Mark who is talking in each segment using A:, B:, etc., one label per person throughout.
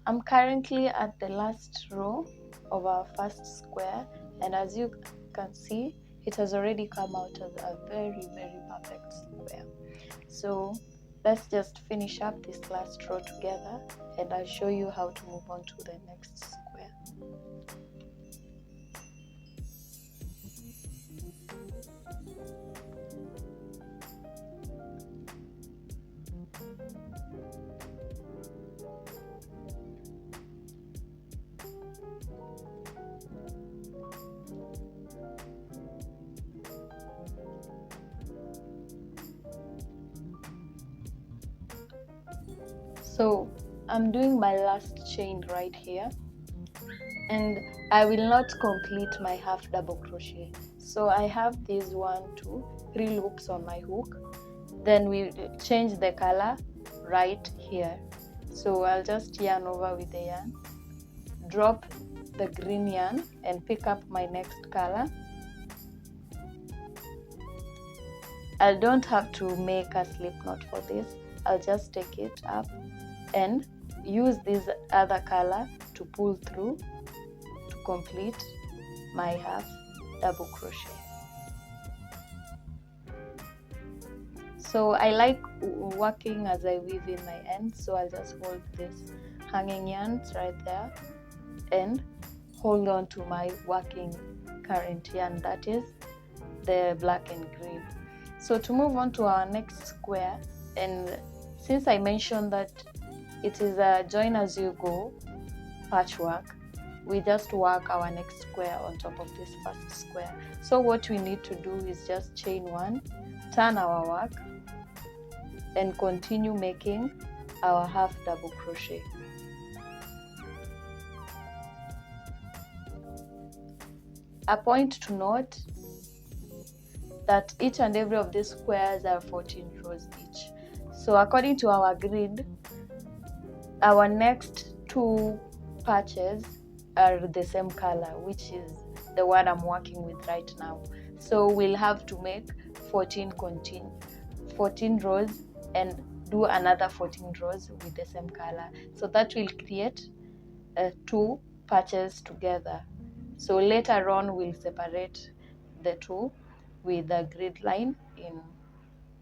A: I'm currently at the last row of our first square, and as you can see, it has already come out as a very, very perfect square. So let's just finish up this last row together, and I'll show you how to move on to the next square. So I'm doing my last chain right here, and I will not complete my half double crochet. So I have these 1, 2, 3 loops on my hook. Then we change the color right here. So I'll just yarn over with the yarn, drop the green yarn, and pick up my next color. I don't have to make a slip knot for this. I'll just take it up and use this other color to pull through to complete my half double crochet. So I like working as I weave in my ends, so I'll just hold this hanging yarns right there and hold on to my working current yarn, that is the black and green. So to move on to our next square, and since I mentioned that it is a join as you go patchwork, we just work our next square on top of this first square. So what we need to do is just chain 1, turn our work, and continue making our half double crochet. A point to note that each and every of these squares are 14 rows each. So according to our grid, our next 2 patches are the same color, which is the one I'm working with right now. So we'll have to make 14 rows and do another 14 rows with the same color. So that will create 2 patches together. So later on we'll separate the 2 with a grid line in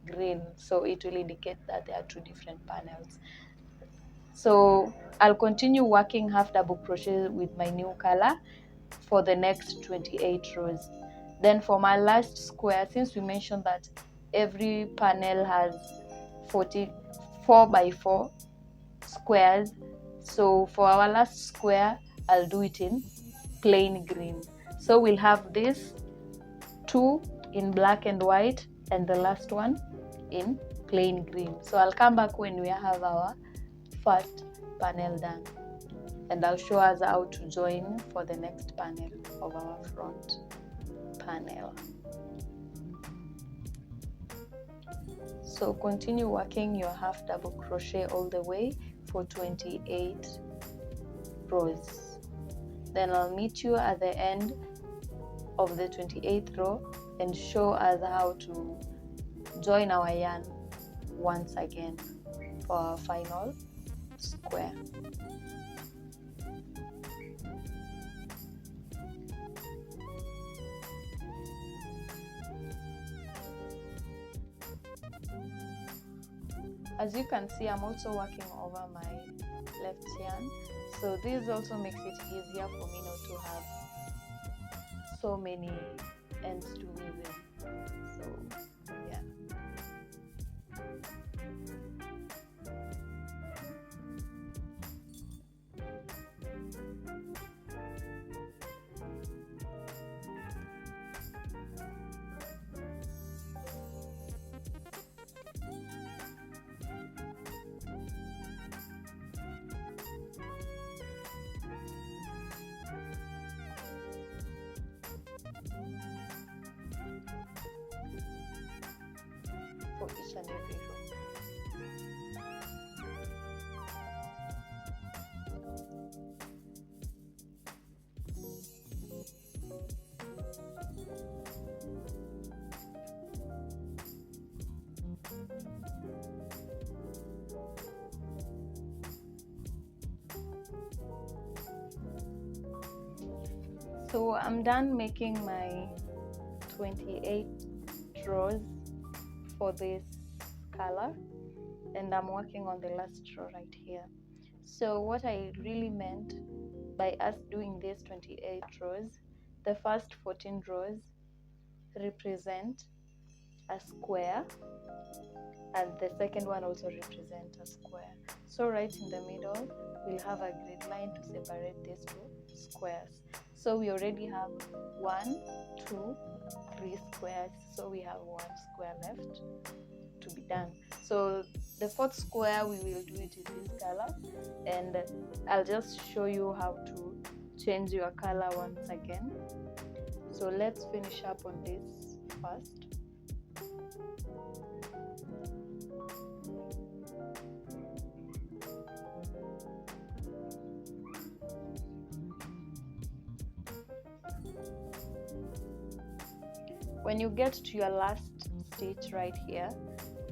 A: green, so it will indicate that there are 2 different panels. So I'll continue working half double crochet with my new color for the next 28 rows. Then for my last square, since we mentioned that every panel has 4 by 4 squares, so for our last square I'll do it in plain green. So we'll have this 2 in black and white and the last one in plain green. So I'll come back when we have our first panel done, and I'll show us how to join for the next panel of our front panel. So continue working your half double crochet all the way for 28 rows. Then I'll meet you at the end of the 28th row and show us how to join our yarn once again for our final square. As you can see, I'm also working over my left yarn, so this also makes it easier for me not to have so many ends to weave in. So yeah. For each and every row. So I'm done making my 28 rows for this color, and I'm working on the last row right here. So what I really meant by us doing these 28 rows, the first 14 rows represent a square, and the second one also represents a square. So right in the middle we'll have a grid line to separate these two squares. So we already have 1, 2, 3 squares, so we have 1 square left to be done. So the fourth square we will do it in this color, and I'll just show you how to change your color once again. So let's finish up on this first. When you get to your last stitch right here,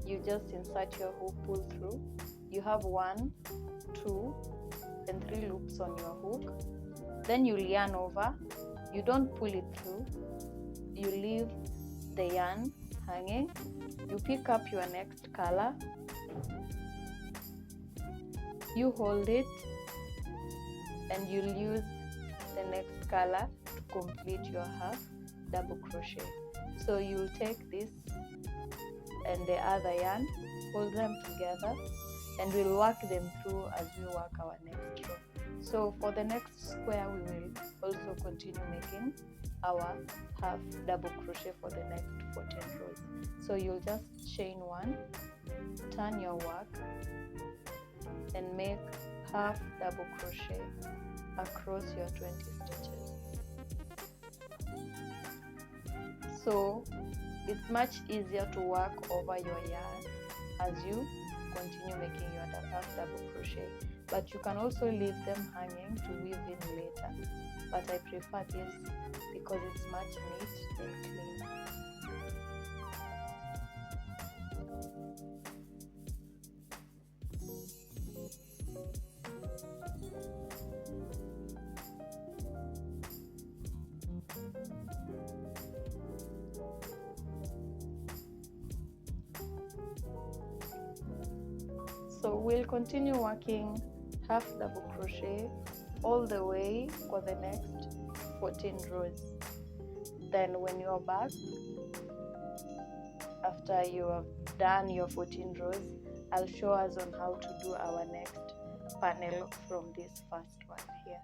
A: you just insert your hook, pull through. You have 1, 2, and 3 loops on your hook. Then you yarn over. You don't pull it through. You leave the yarn hanging. You pick up your next color. You hold it, and you'll use the next color to complete your half double crochet. So you'll take this and the other yarn, hold them together, and we'll work them through as we work our next row. So for the next square we will also continue making our half double crochet for the next 14 rows. So you'll just chain 1, turn your work, and make half double crochet across your 20 stitches. So it's much easier to work over your yarn as you continue making your half double crochet, but you can also leave them hanging to weave in later, but I prefer this because it's much neat and clean. So we'll continue working half double crochet all the way for the next 14 rows. Then when you're back, after you have done your 14 rows, I'll show us on how to do our next panel from this first one here.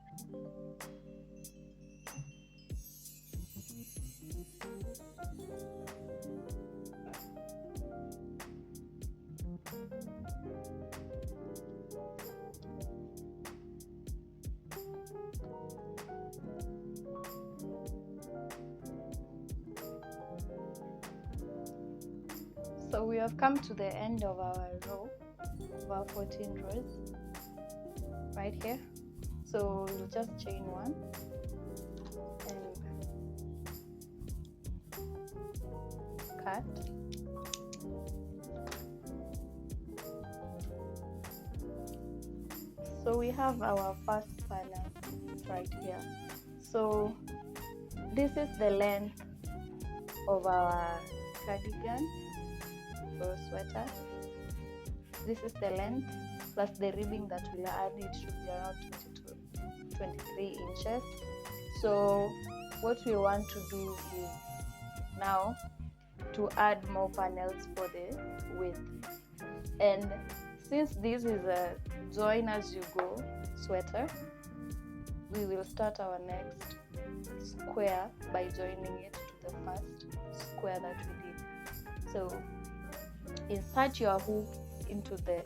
A: So we have come to the end of our row, of our 14 rows, right here. So we'll just chain 1 and cut. So we have our first panel right here. So this is the length of our cardigan or sweater. This is the length plus the ribbing that we'll add. It should be around 23 inches. So what we want to do is now to add more panels for the width, and since this is a join as you go sweater, we will start our next square by joining it to the first square that we did. So insert your hook into the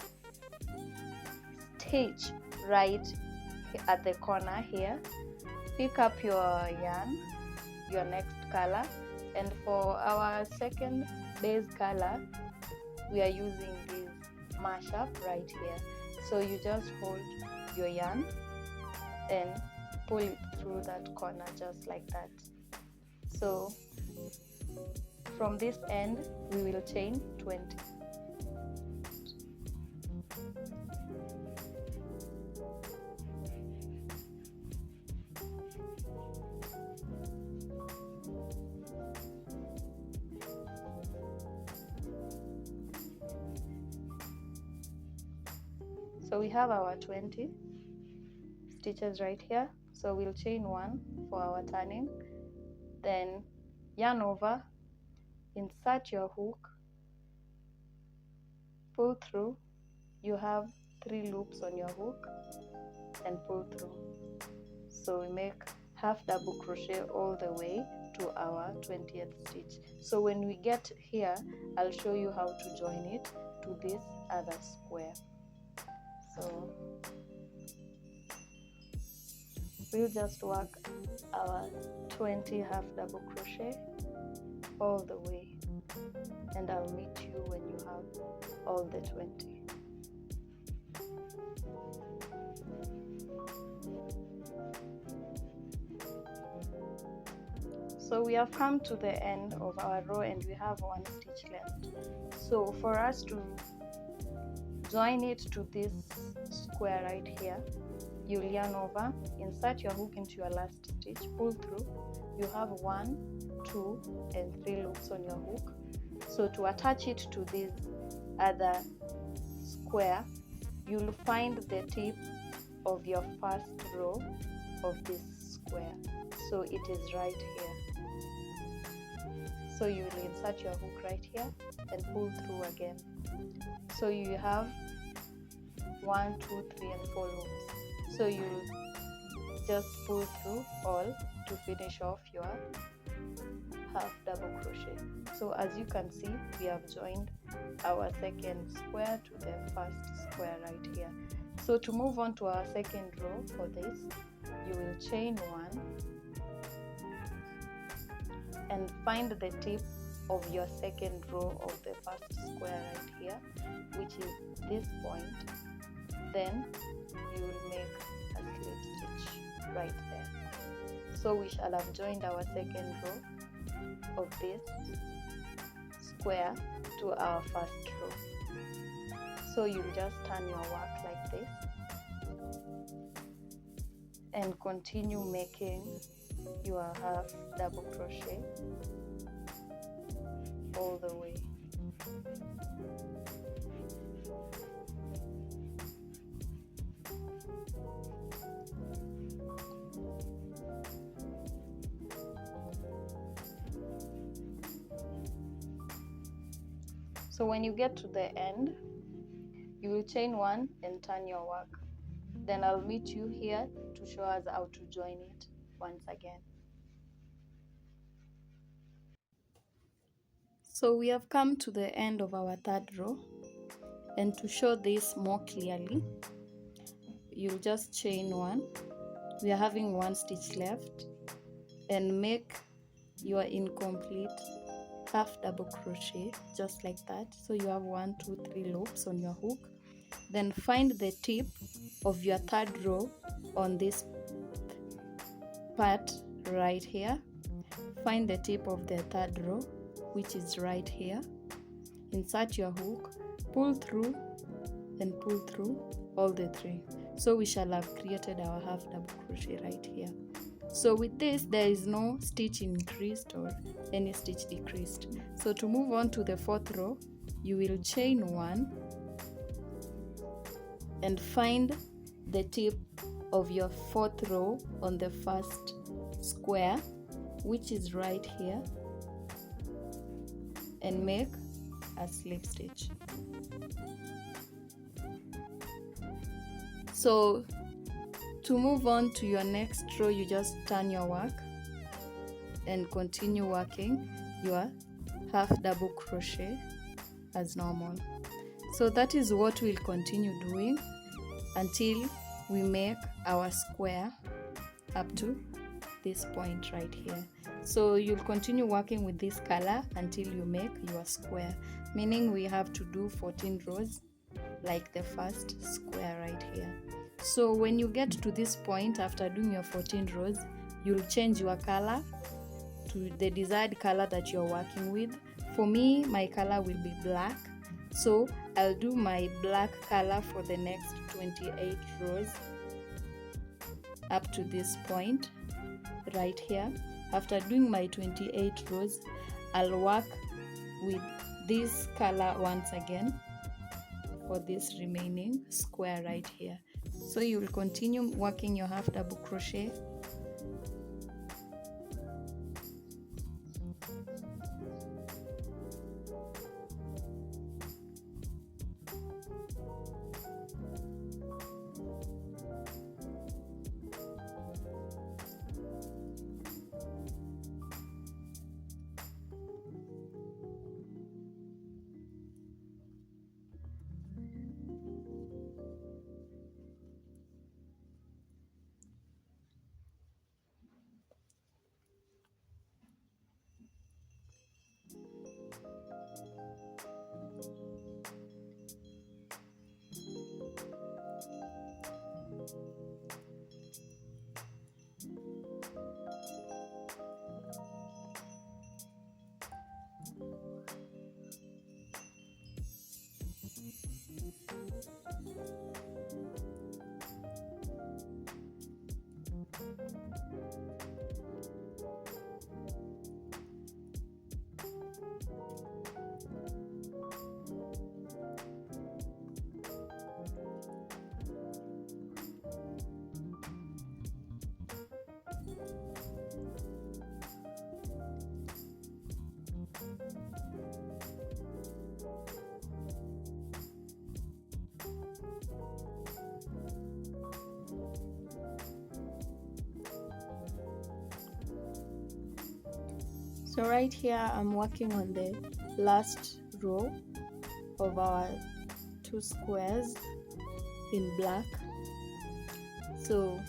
A: stitch right at the corner here, pick up your yarn, your next color, and for our second base color we are using this mashup right here. So you just hold your yarn and pull it through that corner just like that. So from this end we will chain 20. So we have our 20 stitches right here. So we'll chain 1 for our turning, then yarn over, insert your hook, pull through. You have 3 loops on your hook and pull through. So we make half double crochet all the way to our 20th stitch. So when we get here, I'll show you how to join it to this other square. So we'll just work our 20 half double crochet all the way, and I'll meet you when you have all the 20. So we have come to the end of our row and we have 1 stitch left. So for us to join it to this square right here, you'll yarn over, insert your hook into your last stitch, pull through. You have 1, 2 and 3 loops on your hook. So to attach it to this other square, you'll find the tip of your first row of this square. So it is right here. So you will insert your hook right here and pull through again. So you have 1, 2, 3 and 4 loops. So you just pull through all to finish off your half double crochet. So as you can see, we have joined our second square to the first square right here. So to move on to our second row for this, you will chain 1 and find the tip of your second row of the first square right here, which is this point. Then you will make a slip stitch right there. So we shall have joined our second row of this square to our first row. So you'll just turn your work like this and continue making your half double crochet all the way. So when you get to the end, you will chain 1 and turn your work. Then I'll meet you here to show us how to join it once again. So we have come to the end of our third row, and to show this more clearly, you'll just chain 1. We are having 1 stitch left, and make your incomplete half double crochet just like that. So you have 1, 2, 3 loops on your hook. Then find the tip of your third row on this part right here. Find the tip of the third row, which is right here. Insert your hook, pull through and pull through all the 3. So we shall have created our half double crochet right here. So with this, there is no stitch increased or any stitch decreased. So to move on to the fourth row, you will chain 1 and find the tip of your fourth row on the first square, which is right here, and make a slip stitch. So to move on to your next row, you just turn your work and continue working your half double crochet as normal. So that is what we'll continue doing until we make our square up to this point right here. So you'll continue working with this color until you make your square, meaning we have to do 14 rows like the first square right here. So when you get to this point, after doing your 14 rows, you'll change your color to the desired color that you're working with. For me, my color will be black, so I'll do my black color for the next 28 rows up to this point right here. After doing my 28 rows, I'll work with this color once again for this remaining square right here. So you will continue working your half double crochet. So right here I'm working on the last row of our 2 squares in black. So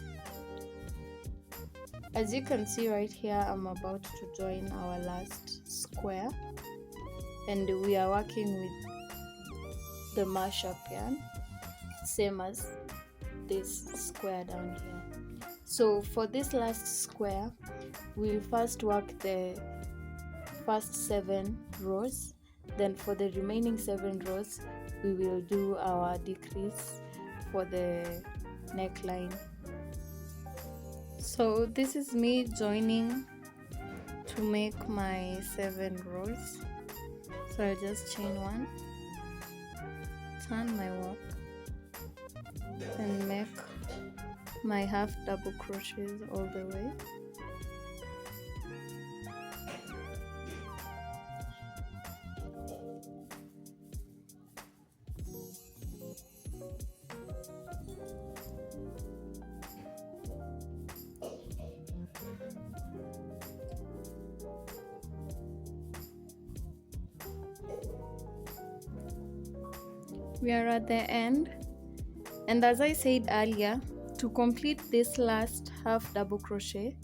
A: as you can see right here, I'm about to join our last square, and we are working with the mashup yarn, same as this square down here. So for this last square, we'll first work the first 7 rows, then for the remaining 7 rows we will do our decrease for the neckline. So this is me joining to make my 7 rows. So I just chain 1, turn my work, and make my half double crochets all the way. We are at the end, and as I said earlier, to complete this last half double crochet,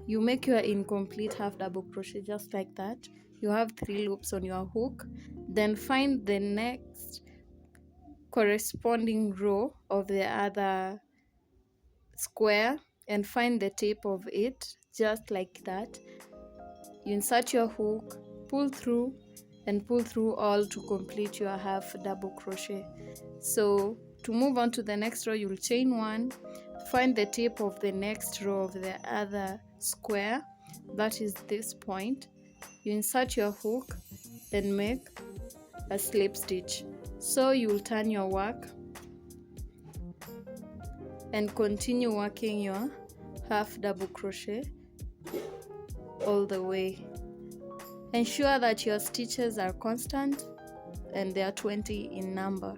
A: you make your incomplete half double crochet just like that. You have 3 loops on your hook, then find the next corresponding row of the other square and find the tip of it just like that. You insert your hook, pull through, and pull through all to complete your half double crochet. So to move on to the next row, you'll chain 1, find the tip of the next row of the other square, that is this point. You insert your hook and make a slip stitch. So you will turn your work and continue working your half double crochet all the way. Ensure that your stitches are constant and they are 20 in number.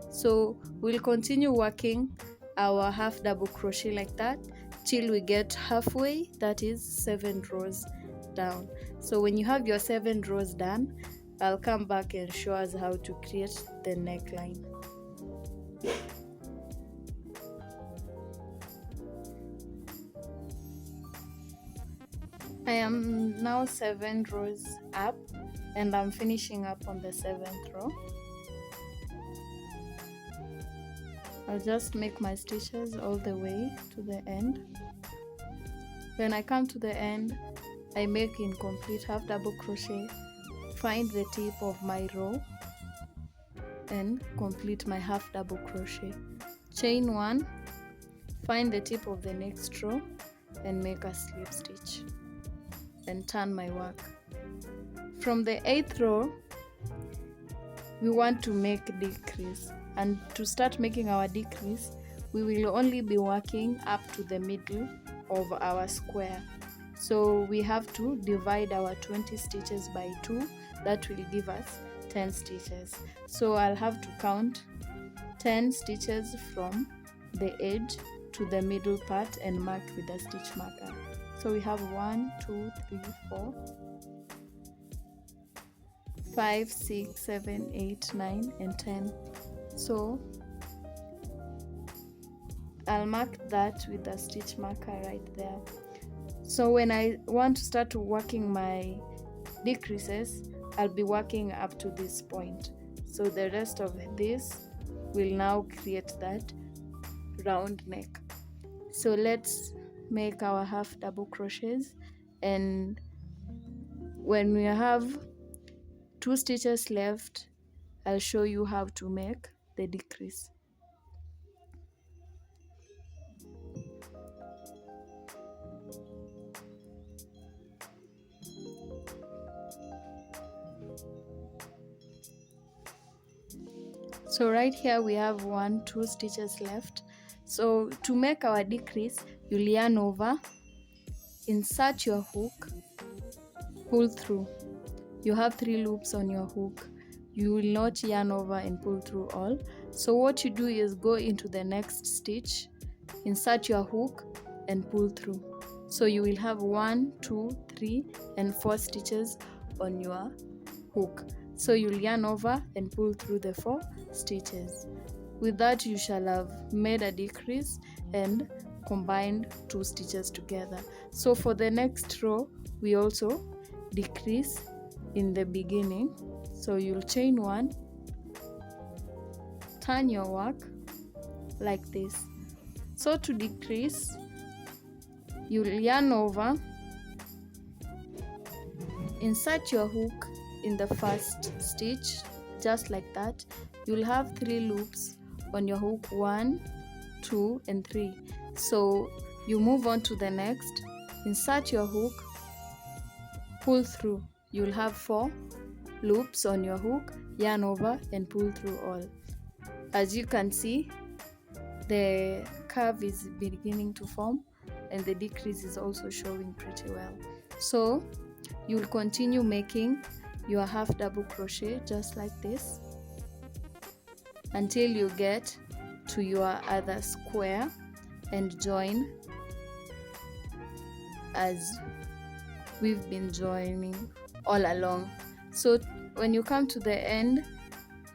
A: So we'll continue working our half double crochet like that till we get halfway, that is 7 rows down. So when you have your 7 rows done, I'll come back and show us how to create the neckline. I am now 7 rows up, and I'm finishing up on the 7th row. I'll just make my stitches all the way to the end. When I come to the end, I make incomplete half double crochet, find the tip of my row, and complete my half double crochet. Chain 1, find the tip of the next row, and make a slip stitch. And turn my work. From the 8th row, we want to make decrease, and to start making our decrease we will only be working up to the middle of our square. So we have to divide our 20 stitches by 2. That will give us 10 stitches. So I'll have to count 10 stitches from the edge to the middle part and mark with a stitch marker. So we have 1, 2, 3, 4, 5, 6, 7, 8, 9 and 10. So I'll mark that with a stitch marker right there. So when I want to start working my decreases, I'll be working up to this point. So the rest of this will now create that round neck. So let's make our half double crochets, and when we have 2 stitches left, I'll show you how to make the decrease. So right here we have 1, 2 stitches left. So to make our decrease, you'll yarn over, insert your hook, pull through. You have 3 loops on your hook. You will not yarn over and pull through all. So what you do is go into the next stitch, insert your hook and pull through. So you will have 1, 2, 3 and 4 stitches on your hook. So you'll yarn over and pull through the 4 stitches. With that you shall have made a decrease and combined 2 stitches together. So for the next row we also decrease in the beginning. So you'll chain 1, turn your work like this. So to decrease, you'll yarn over, insert your hook in the first stitch just like that. You'll have 3 loops on your hook, 1, 2 and 3. So you move on to the next, insert your hook, pull through. You'll have 4 loops on your hook, yarn over and pull through all. As you can see, the curve is beginning to form and the decrease is also showing pretty well. So you'll continue making your half double crochet just like this until you get to your other square and join as we've been joining all along. So when you come to the end,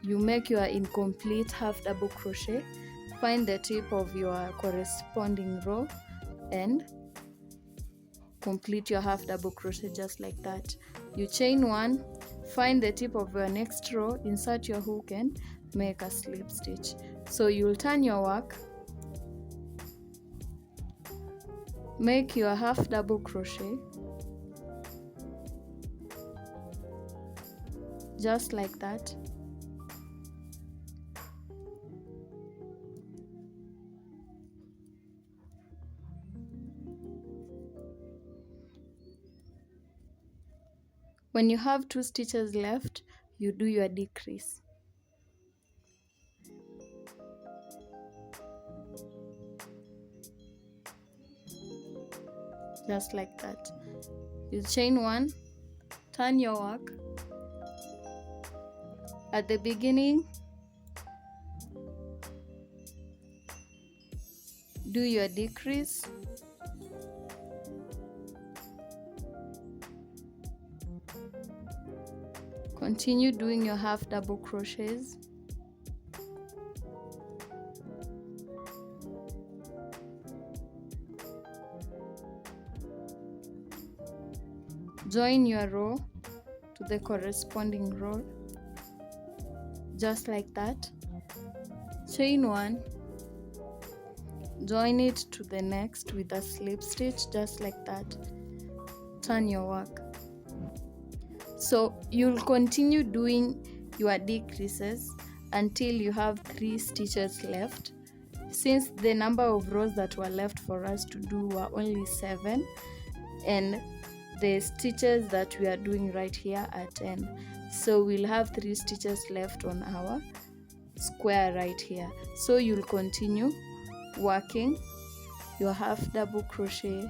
A: you make your incomplete half double crochet, find the tip of your corresponding row and complete your half double crochet just like that. You chain 1, find the tip of your next row, insert your hook and make a slip stitch. So you'll turn your work, make your half double crochet just like that. When you have 2 stitches left, you do your decrease. Just like that. You chain 1, turn your work. At the beginning, do your decrease. Continue doing your half double crochets. Join your row to the corresponding row just like that. Chain 1, join it to the next with a slip stitch just like that. Turn your work. So you'll continue doing your decreases until you have 3 stitches left. Since the number of rows that were left for us to do were only 7 and the stitches that we are doing right here are 10. So we'll have 3 stitches left on our square right here. So you'll continue working your half double crochet.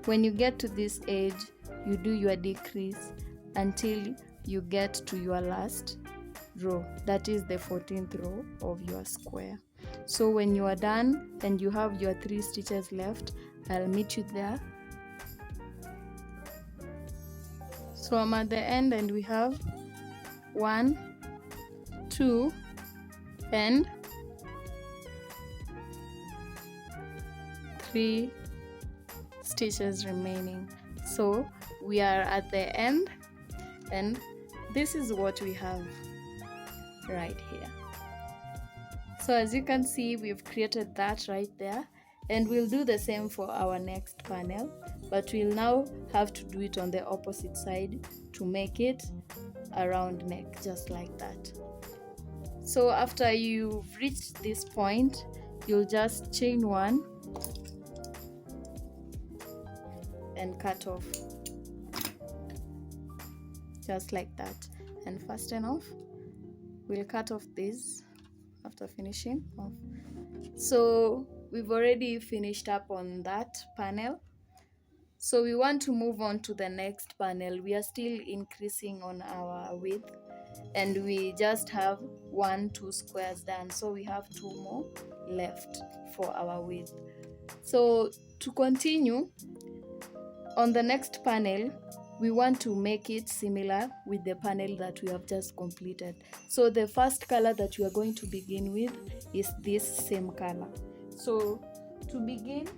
A: When you get to this edge, you do your decrease until you get to your last row, that is the 14th row of your square. So when you are done and you have your 3 stitches left, I'll meet you there. So I'm at the end and we have 1, 2 and 3 stitches remaining. So we are at the end and this is what we have right here. So as you can see, we've created that right there, and we'll do the same for our next panel, but we'll now have to do it on the opposite side to make it a round neck, just like that. So after you've reached this point, you'll just chain 1 and cut off, just like that, and fasten off. We'll cut off this after finishing off. So we've already finished up on that panel, so we want to move on to the next panel. We are still increasing on our width and we just have 2 squares done, so we have 2 more left for our width. So to continue on the next panel, we want to make it similar with the panel that we have just completed. So the first color that we are going to begin with is this same color. So to begin,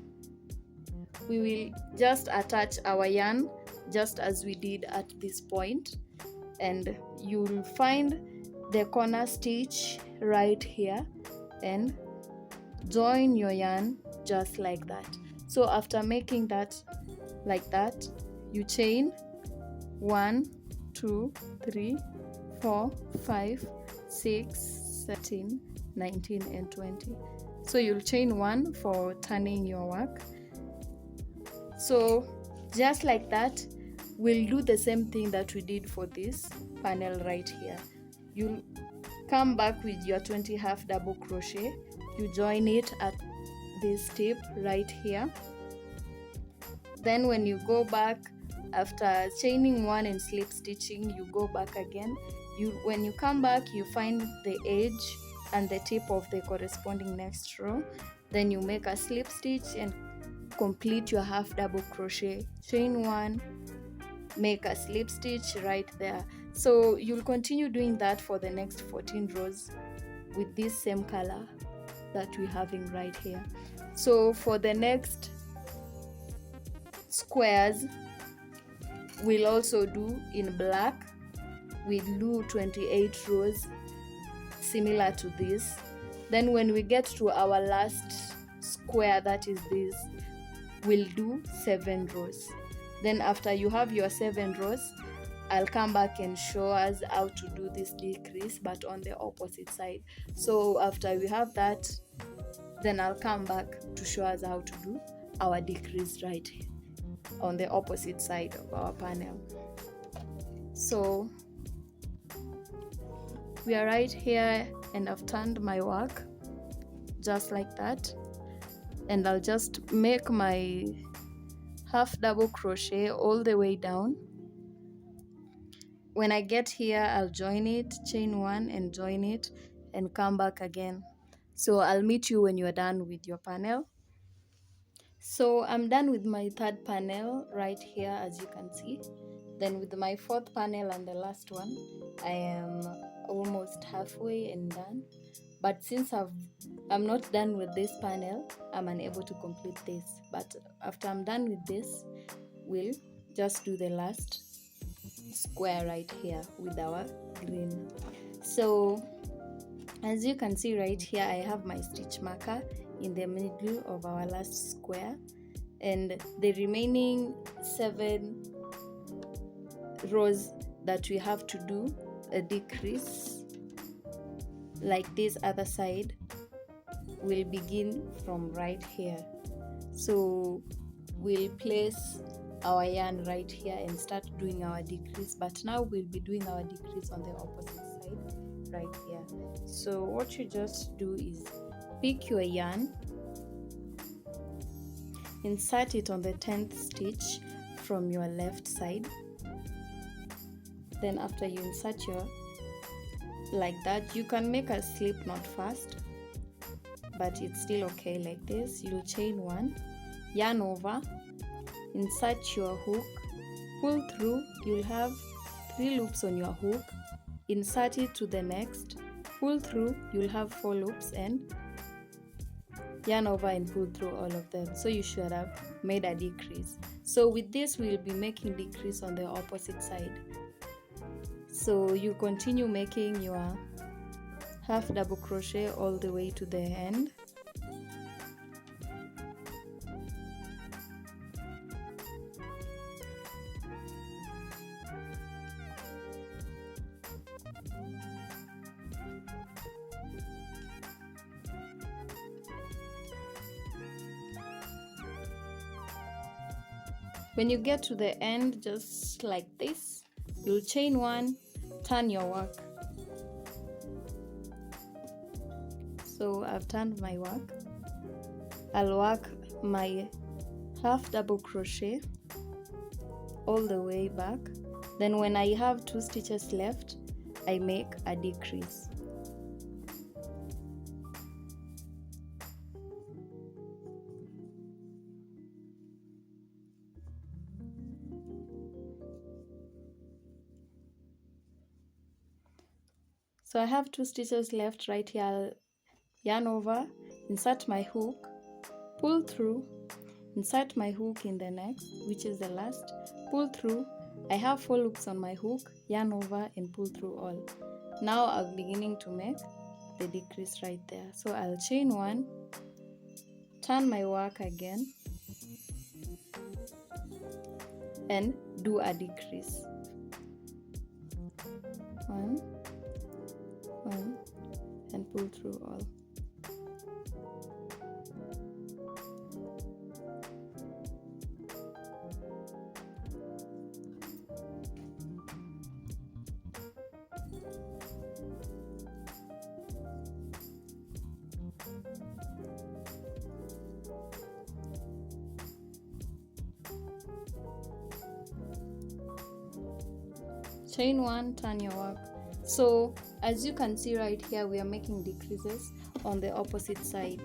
A: we will just attach our yarn just as we did at this point, and you will find the corner stitch right here and join your yarn just like that. So after making that like that, you chain 1, 2, 3, 4, 5, 6, 17, 19 and 20. So you'll chain 1 for turning your work. So just like that, we'll do the same thing that we did for this panel right here. You'll come back with your 20 half double crochet, you join it at this tip right here. Then when you go back, after chaining 1 and slip stitching, you go back again. When you come back, you find the edge and the tip of the corresponding next row. Then you make a slip stitch and complete your half double crochet. Chain 1, make a slip stitch right there. So you'll continue doing that for the next 14 rows with this same color that we're having right here. So for the next squares, we'll also do in black. We'll do 28 rows similar to this. Then when we get to our last square, that is this, we'll do 7 rows. Then after you have your 7 rows, I'll come back and show us how to do this decrease, but on the opposite side. So after we have that, then I'll come back to show us how to do our decrease right here on the opposite side of our panel. So we are right here and I've turned my work just like that, and I'll just make my half double crochet all the way down. When I get here, I'll join it, chain 1 and join it and come back again. So I'll meet you when you're done with your panel. So I'm done with my 3rd panel right here, as you can see. Then with my 4th panel and the last one, I am almost halfway and done. But since I'm not done with this panel, I'm unable to complete this. But after I'm done with this, we'll just do the last square right here with our green. So as you can see right here, I have my stitch marker in the middle of our last square, and the remaining 7 rows that we have to do a decrease like this other side will begin from right here. So we'll place our yarn right here and start doing our decrease, but now we'll be doing our decrease on the opposite side right here. So what you just do is pick your yarn, insert it on the 10th stitch from your left side. Then after you insert your like that, you can make a slip knot first, but it's still okay like this. You'll chain 1, yarn over, insert your hook, pull through. You'll have 3 loops on your hook, insert it to the next, pull through. You'll have 4 loops and yarn over and pull through all of them. So you should have made a decrease. So with this we'll be making decrease on the opposite side. So you continue making your half double crochet all the way to the end. When you get to the end, just like this, you'll chain 1, turn your work. So I've turned my work. I'll work my half double crochet all the way back. Then when I have 2 stitches left, I make a decrease. So I have 2 stitches left right here. I'll yarn over, insert my hook, pull through, insert my hook in the next, which is the last, pull through. I have 4 loops on my hook, yarn over and pull through all. Now I'm beginning to make the decrease right there. So I'll chain 1, turn my work again and do a decrease. 1, 1 and pull through all. Chain 1, turn your work. So as you can see right here, we are making decreases on the opposite side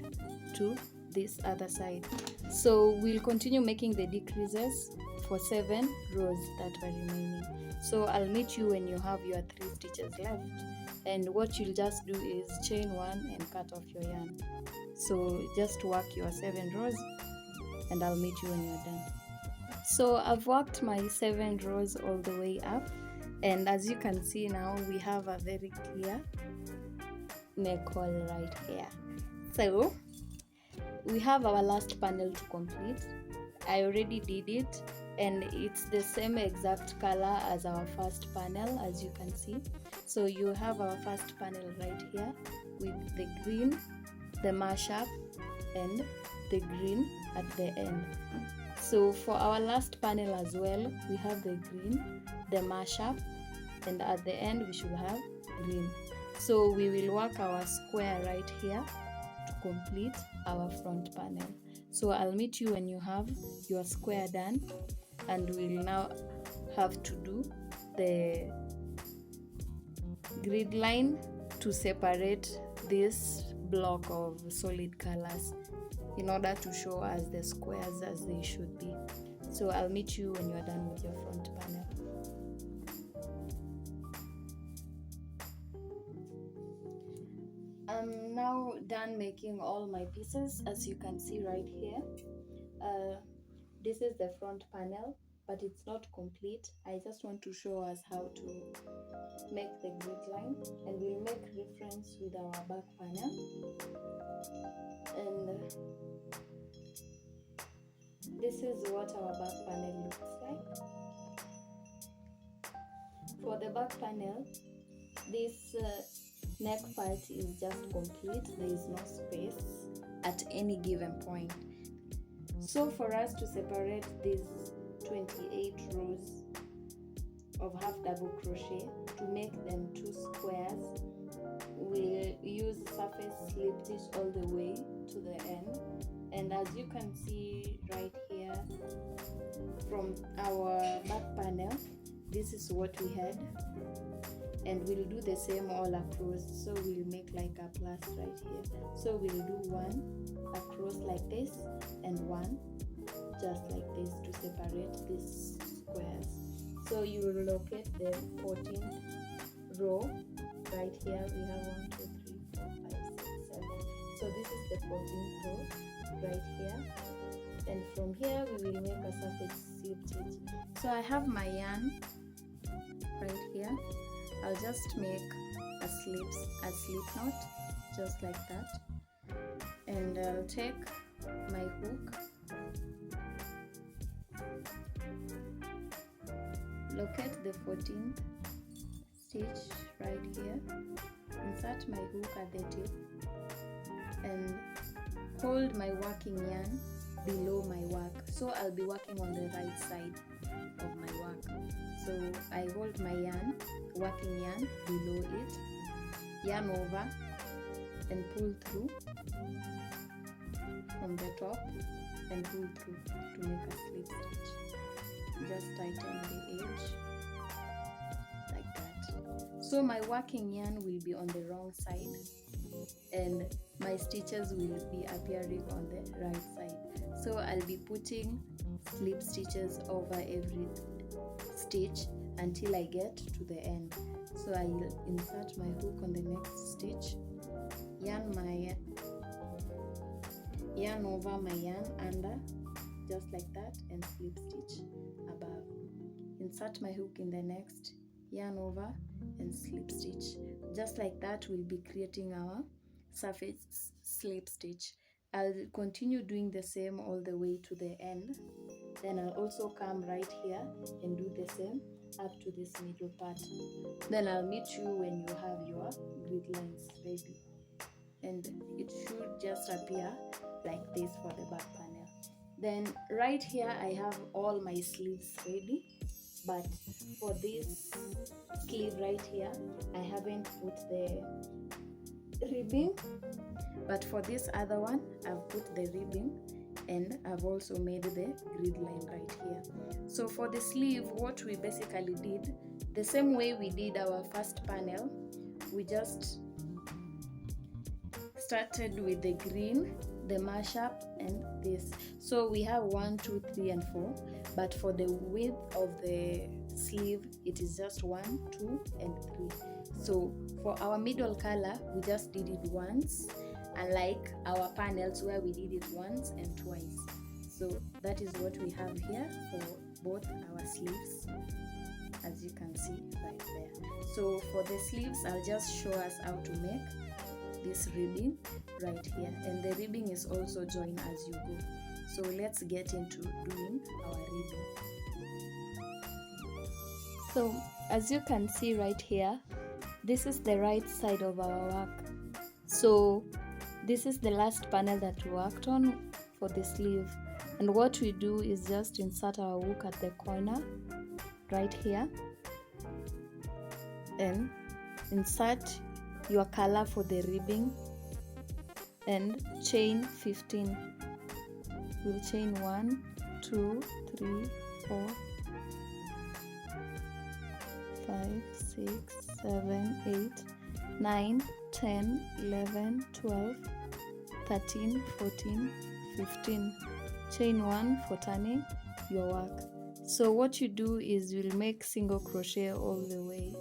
A: to this other side. So we'll continue making the decreases for 7 rows that are remaining. So I'll meet you when you have your 3 stitches left, and what you'll just do is chain 1 and cut off your yarn. So just work your 7 rows and I'll meet you when you're done. So I've worked my 7 rows all the way up, and as you can see now, we have a very clear neck hole right here. So we have our last panel to complete. I already did it, and it's the same exact color as our first panel, as you can see. So you have our first panel right here with the green, the mashup, and the green at the end. So for our last panel as well, we have the green, the mashup, and at the end we should have green. So we will work our square right here to complete our front panel. So I'll meet you when you have your square done, and we'll now have to do the grid line to separate this block of solid colors in order to show us the squares as they should be. So I'll meet you when you're done with your front panel. I'm now done making all my pieces, as you can see right here. This is the front panel, but it's not complete. I just want to show us how to make the grid line, and we'll make reference with our back panel. And this is what our back panel looks like. For the back panel, this neck part is just complete. There is no space at any given point. So for us to separate these 28 rows of half double crochet. To make them 2 squares, we'll use surface slip stitch all the way to the end. And as you can see right here from our back panel, this is what we had, and we'll do the same all across. So we'll make like a plus right here. So we'll do one across like this and one just like this to separate these squares. So you will locate the 14th row right here. We have 1, 2, 3, 4, 5, 6, 7. So this is the 14th row right here, and from here we will make a surface slip stitch. So I have my yarn right here. I'll just make a slip knot just like that, and I'll take my hook, locate the 14th stitch right here, insert my hook at the tip, and hold my working yarn below my work. So I'll be working on the right side of my work. So I hold my working yarn below it, yarn over and pull through from the top and pull through to make a slip stitch. Just tighten the edge like that. So my working yarn will be on the wrong side and my stitches will be appearing on the right side. So I'll be putting slip stitches over every stitch until I get to the end. So I'll insert my hook on the next stitch, yarn over my yarn under just like that, and slip stitch above. Insert my hook in the next, yarn over and slip stitch. Just like that, we'll be creating our surface slip stitch. I'll continue doing the same all the way to the end. Then I'll also come right here and do the same up to this middle part. Then I'll meet you when you have your grid lines ready, and it should just appear like this for the back panel. Then right here I have all my sleeves ready, but for this sleeve right here I haven't put the ribbing, but for this other one I've put the ribbing, and I've also made the grid line right here. So for the sleeve, what we basically did, the same way we did our first panel, we just started with the green, the mashup, and this. So we have 1, 2, 3, and 4, but for the width of the sleeve it is just 1, 2, and 3. So for our middle color we just did it once, unlike our panels where we did it once and twice. So that is what we have here for both our sleeves, as you can see right there. So for the sleeves I'll just show us how to make this ribbing right here, and the ribbing is also joined as you go. So let's get into doing our ribbing. So as you can see right here, this is the right side of our work. So this is the last panel that we worked on for the sleeve, and what we do is just insert our hook at the corner right here and insert your color for the ribbing and chain 15. We'll chain 1, 2, 3, 4, 5, 6, 7, 8, 9, 10, 11, 12, 13, 14, 15. Chain 1 for turning your work. So what you do is you'll make single crochet all the way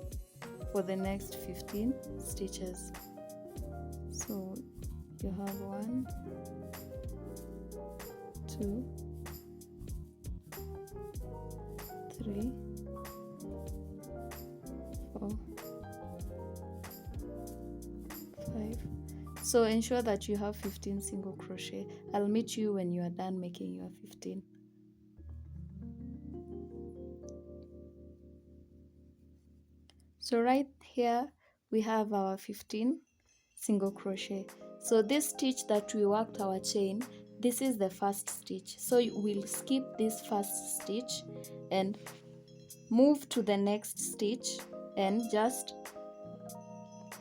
A: for the next 15 stitches. So you have 1, 2, 3, 4, 5. So ensure that you have 15 single crochet. I'll meet you when you are done making your 15. So right here we have our 15 single crochet. So this stitch that we worked our chain, this is the first stitch, so we'll skip this first stitch and move to the next stitch and just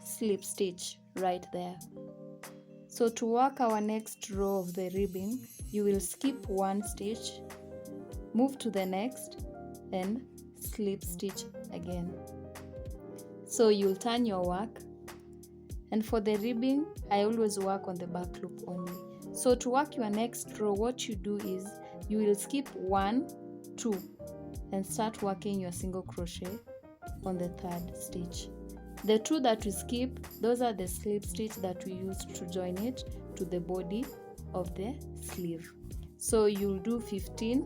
A: slip stitch right there. So to work our next row of the ribbing, you will skip one stitch, move to the next and slip stitch again. So you'll turn your work, and for the ribbing I always work on the back loop only. So to work your next row, what you do is you will skip 1, 2 and start working your single crochet on the third stitch. The 2 that we skip, those are the slip stitch that we used to join it to the body of the sleeve. So you'll do 15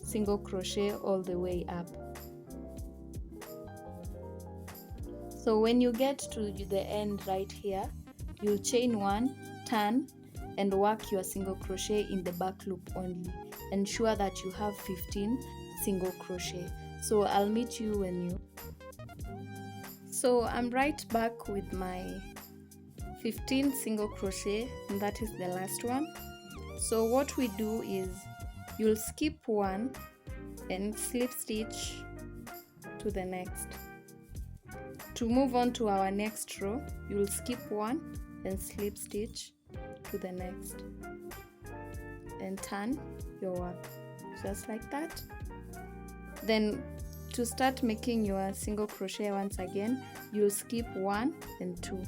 A: single crochet all the way up. So when you get to the end right here, you'll chain 1, turn and work your single crochet in the back loop only. Ensure that you have 15 single crochet. So I'll meet you when you... So I'm right back with my 15 single crochet, and that is the last one. So what we do is you'll skip 1 and slip stitch to the next. To move on to our next row, you'll skip 1 and slip stitch to the next and turn your work just like that. Then to start making your single crochet once again, you'll skip 1 and 2,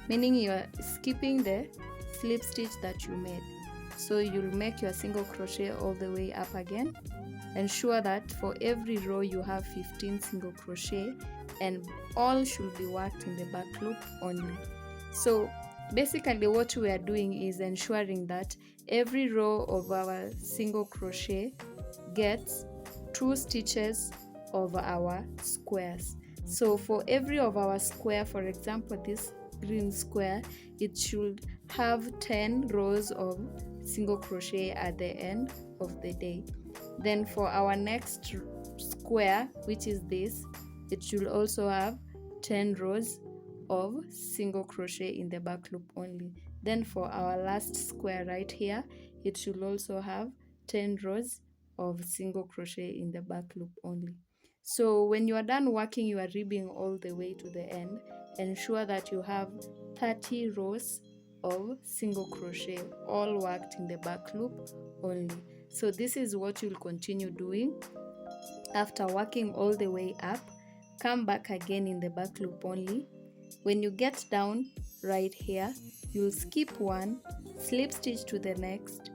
A: meaning you're skipping the slip stitch that you made. So you'll make your single crochet all the way up again. Ensure that for every row you have 15 single crochet, and all should be worked in the back loop only. So basically what we are doing is ensuring that every row of our single crochet gets 2 stitches of our squares. So for every of our square, for example this green square, it should have 10 rows of single crochet at the end of the day. Then for our next square, which is this, it should also have 10 rows of single crochet in the back loop only. Then for our last square right here, it should also have 10 rows of single crochet in the back loop only. So when you are done working your ribbing all the way to the end, ensure that you have 30 rows of single crochet all worked in the back loop only. So this is what you'll continue doing. After working all the way up, come back again in the back loop only. When you get down right here, you'll skip 1, slip stitch to the next.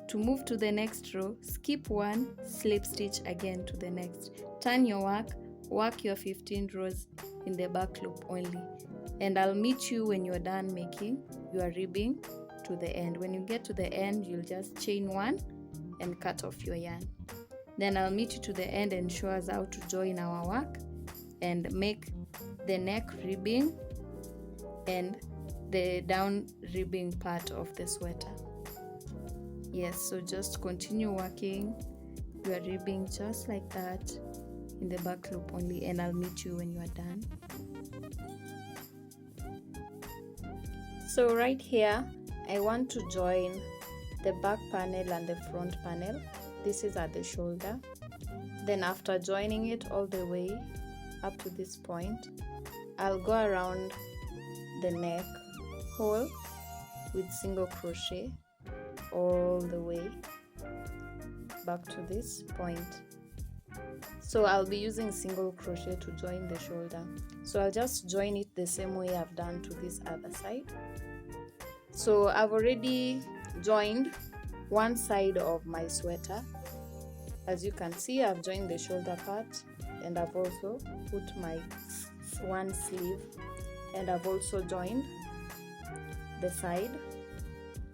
A: To move to the next row, skip 1, slip stitch again to the next. Turn your work, work your 15 rows in the back loop only. And I'll meet you when you're done making your ribbing to the end. When you get to the end, you'll just chain 1 and cut off your yarn. Then I'll meet you to the end and show us how to join our work and make the neck ribbing and the down ribbing part of the sweater. Yes, so just continue working your ribbing just like that in the back loop only, and I'll meet you when you are done. So right here I want to join the back panel and the front panel. This is at the shoulder. Then after joining it all the way up to this point, I'll go around the neck hole with single crochet all the way back to this point. So I'll be using single crochet to join the shoulder. So I'll just join it the same way I've done to this other side. So I've already joined one side of my sweater. As you can see, I've joined the shoulder part, and I've also put my one sleeve, and I've also joined the side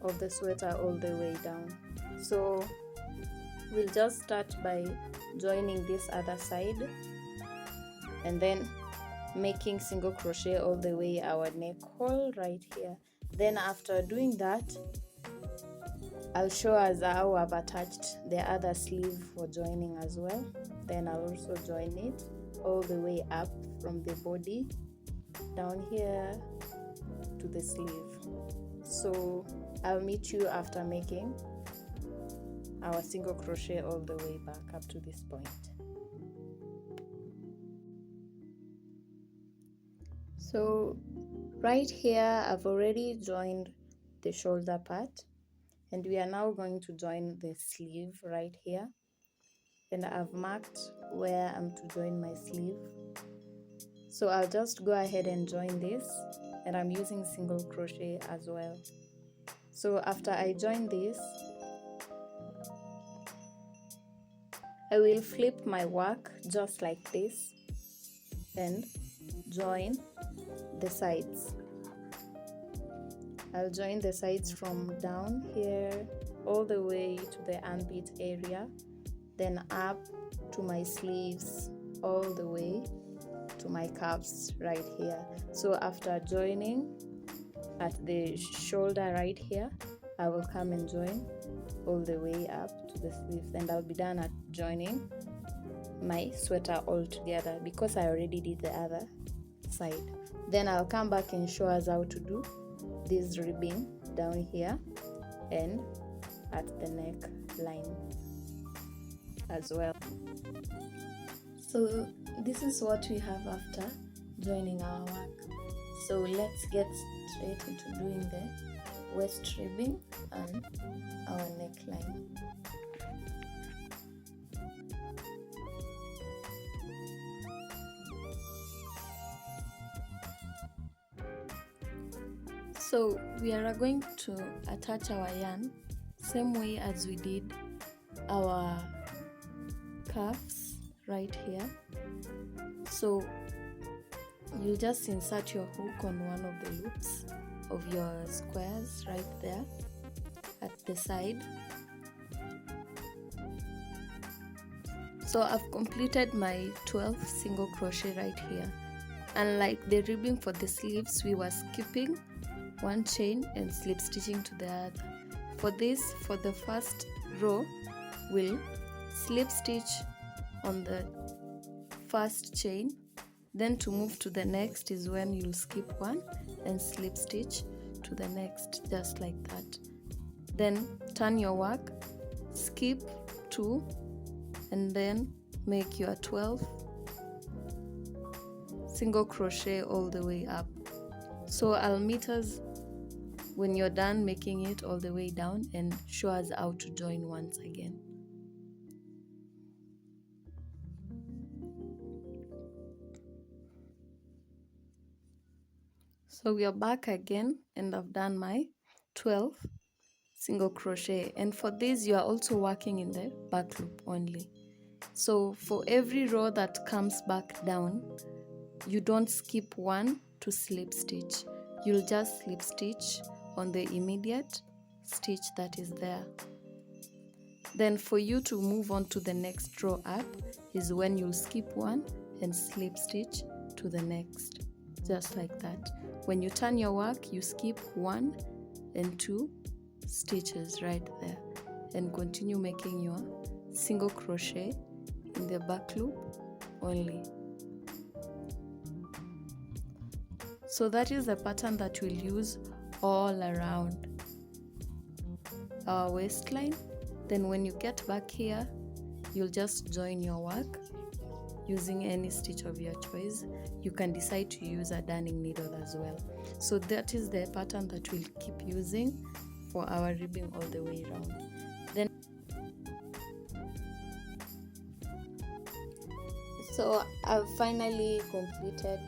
A: of the sweater all the way down. So we'll just start by joining this other side and then making single crochet all the way our neck hole right here. Then after doing that, I'll show us how I've attached the other sleeve for joining as well. Then I'll also join it all the way up from the body down here to the sleeve. So I'll meet you after making our single crochet all the way back up to this point. So right here I've already joined the shoulder part, and we are now going to join the sleeve right here, and I've marked where I'm to join my sleeve. So I'll just go ahead and join this, and I'm using single crochet as well. So after I join this, I will flip my work just like this and join the sides. I'll join the sides from down here all the way to the armpit area, then up to my sleeves all the way to my cuffs right here. So after joining at the shoulder right here, I will come and join all the way up to the sleeves, and I'll be done at joining my sweater all together because I already did the other side. Then I'll come back and show us how to do this ribbing down here and at the neck line as well. So this is what we have after joining our work. So let's get straight into doing the waist ribbing and our neckline. So we are going to attach our yarn same way as we did our cuffs right here. So you just insert your hook on one of the loops of your squares right there at the side. So I've completed my 12th single crochet right here. Unlike the ribbing for the sleeves, we were skipping one chain and slip stitching to the other. For this, for the first row, we'll slip stitch on the first chain. Then to move to the next is when you'll skip one and slip stitch to the next, just like that. Then turn your work, skip 2, and then make your 12 single crochet all the way up. So I'll meet us when you're done making it all the way down and show us how to join once again. So we are back again, and I've done my 12 single crochet, and for this you are also working in the back loop only. So for every row that comes back down, you don't skip one to slip stitch. You'll just slip stitch on the immediate stitch that is there. Then for you to move on to the next row up is when you'll skip one and slip stitch to the next, just like that. When you turn your work, you skip 1 and 2 stitches right there and continue making your single crochet in the back loop only. So that is the pattern that we'll use all around our waistline. Then when you get back here, you'll just join your work using any stitch of your choice. You can decide to use a darning needle as well. So that is the pattern that we'll keep using for our ribbing all the way around. Then so I've finally completed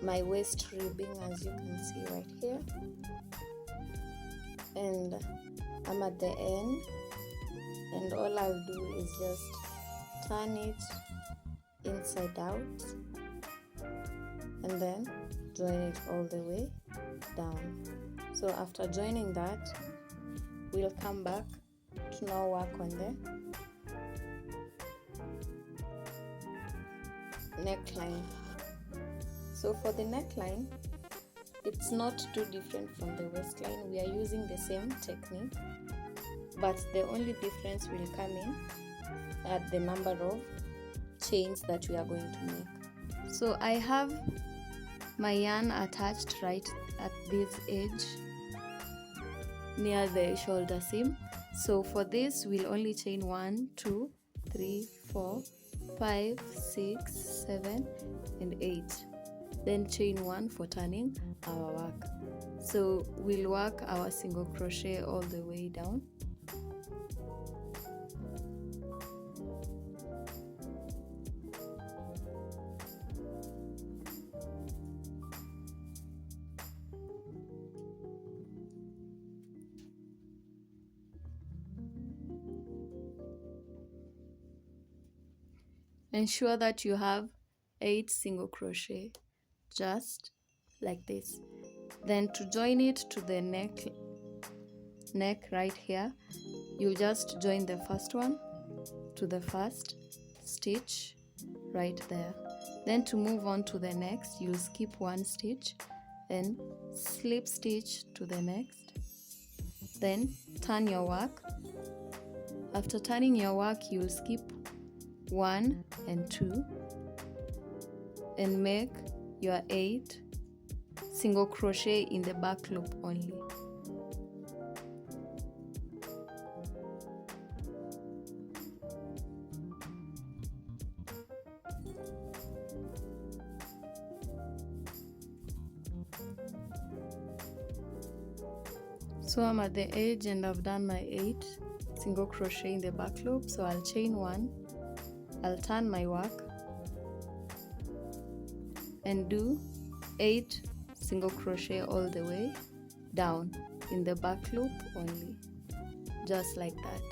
A: my waist ribbing, as you can see right here, and I'm at the end, and all I'll do is just turn it inside out and then join it all the way down. So after joining that, we'll come back to now work on the neckline. So for the neckline, it's not too different from the waistline. We are using the same technique, but the only difference will come in at the number of chains that we are going to make. So I have my yarn attached right at this edge near the shoulder seam, So for this we'll only chain 1, 2, 3, 4, 5, 6, 7 and 8, then chain 1 for turning our work. So we'll work our single crochet all the way down. Ensure that you have 8 single crochet, just like this. Then to join it to the neck right here, you'll just join the first one to the first stitch right there. Then to move on to the next, you'll skip 1 stitch and slip stitch to the next. Then turn your work. After turning your work, you'll skip 1 and 2 and make your 8 single crochet in the back loop only. So I'm at the edge and I've done my 8 single crochet in the back loop, so I'll chain 1, I'll turn my work and do 8 single crochet all the way down in the back loop only, just like that.